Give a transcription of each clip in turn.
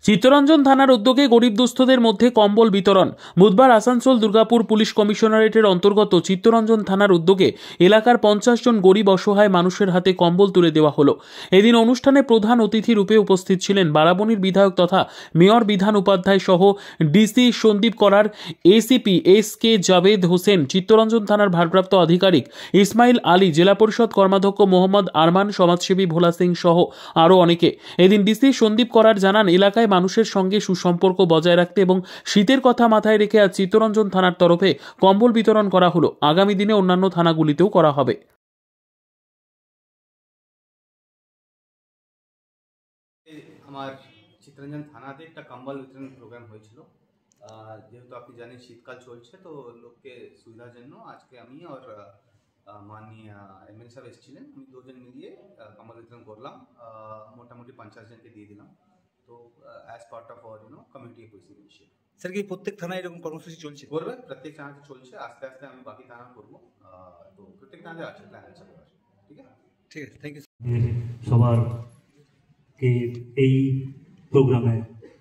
চিত্তরঞ্জন থানার উদ্যোগে গরিব দুস্থদের মধ্যে কম্বল বিতরণ। বুধবার আসানসোল দুর্গাপুর পুলিশ কমিশনারেটের অন্তর্গত চিত্তরঞ্জন থানার উদ্যোগে এলাকার 50 জন গরিব অসহায় মানুষের হাতে কম্বল তুলে দেওয়া হলো। এদিন অনুষ্ঠানে প্রধান অতিথি রূপে উপস্থিত ছিলেন বারাবণীর বিধায়ক তথা মেয়র বিধান উপাধ্যায় সহ ডিসি সন্দীপ করার, এসিপি এস.কে. জাভেদ হোসেন, চিত্তরঞ্জন থানার ভারপ্রাপ্ত আধিকারিক ইসমাইল আলী, জেলা পরিষদ কর্মাধ্যক্ষ মোহাম্মদ আরমান, সমাজসেবী ভোলা সিং সহ আরও অনেকে। এদিন ডিসি সন্দীপ করার জানান, এলাকায় মানুষের সঙ্গে সুসম্পর্ক বজায় রাখতে এবং শীতের কথা মাথায় রেখে আজ চিত্তরঞ্জন থানার তরফে কম্বল বিতরণ করা হলো। আগামী দিনে অন্যান্য থানাগুলিতেও করা হবে। আমার চিত্তরঞ্জন থানাতে একটা কম্বল বিতরণ প্রোগ্রাম হয়েছিল। যেহেতু আপনি জানেন শীতকাল চলছে, তো লোককে সুবিধার জন্য আজকে আমি আর মাননীয় এমএলএ সাহেব এসেছিলেন, আমি দুজন মিলিয়ে কম্বল বিতরণ করলাম। মোটামুটি 50 জনকে দিয়ে দিলাম। তো as part of our community policing initiative. Sir, কি প্রত্যেক থানায় এরকম কর্মসূচি চলছে? করবে, প্রত্যেক থানাতে চলছে। আস্তে আস্তে আমি বাকি থানা করবো। তো প্রত্যেক থানাতে আছে, প্ল্যান আছে। ঠিক আছে, ঠিক আছে, থ্যাংক ইউ। সবার কে এই প্রোগ্রামে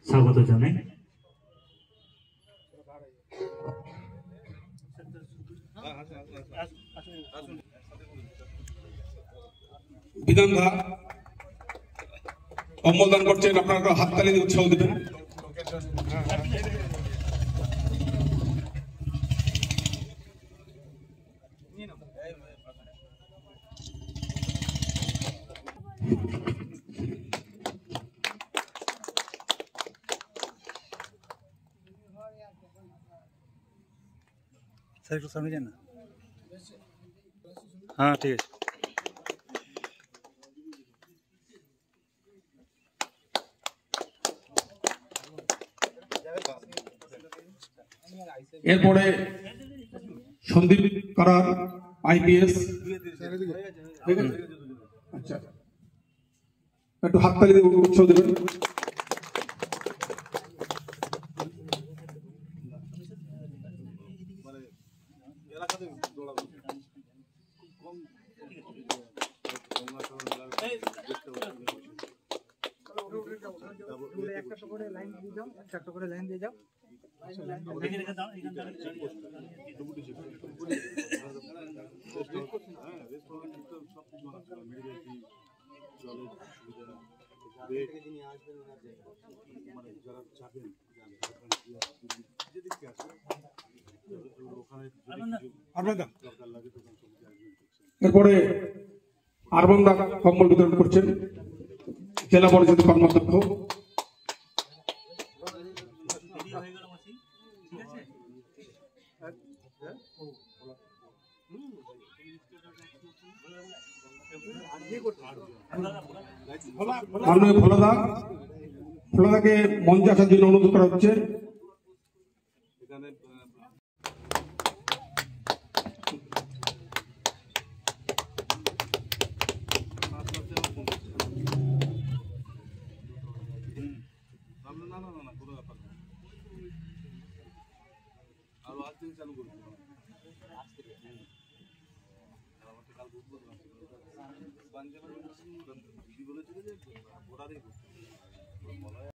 স্বাগত জানাই। বিধানদা কম্বল দান করছেন, আপনারা হাততালি দিয়ে উৎসাহ দেবেন। স্যার একটু সামনে যান না। হ্যাঁ, ঠিক আছে। এরপরে সন্দীপ করার, আইপিএস। আচ্ছা, একটু হাততালি দিয়ে উৎসাহ দেবেন। একটা করে লাইন দিয়ে যাও। এরপরে আরমান দা কম্বল বিতরণ করছেন, জেলা পরিষদ কর্মাধ্যক্ষ। মাননীয় ফোলাদাকে মঞ্চে আসার জন্য অনুরোধ করা হচ্ছে।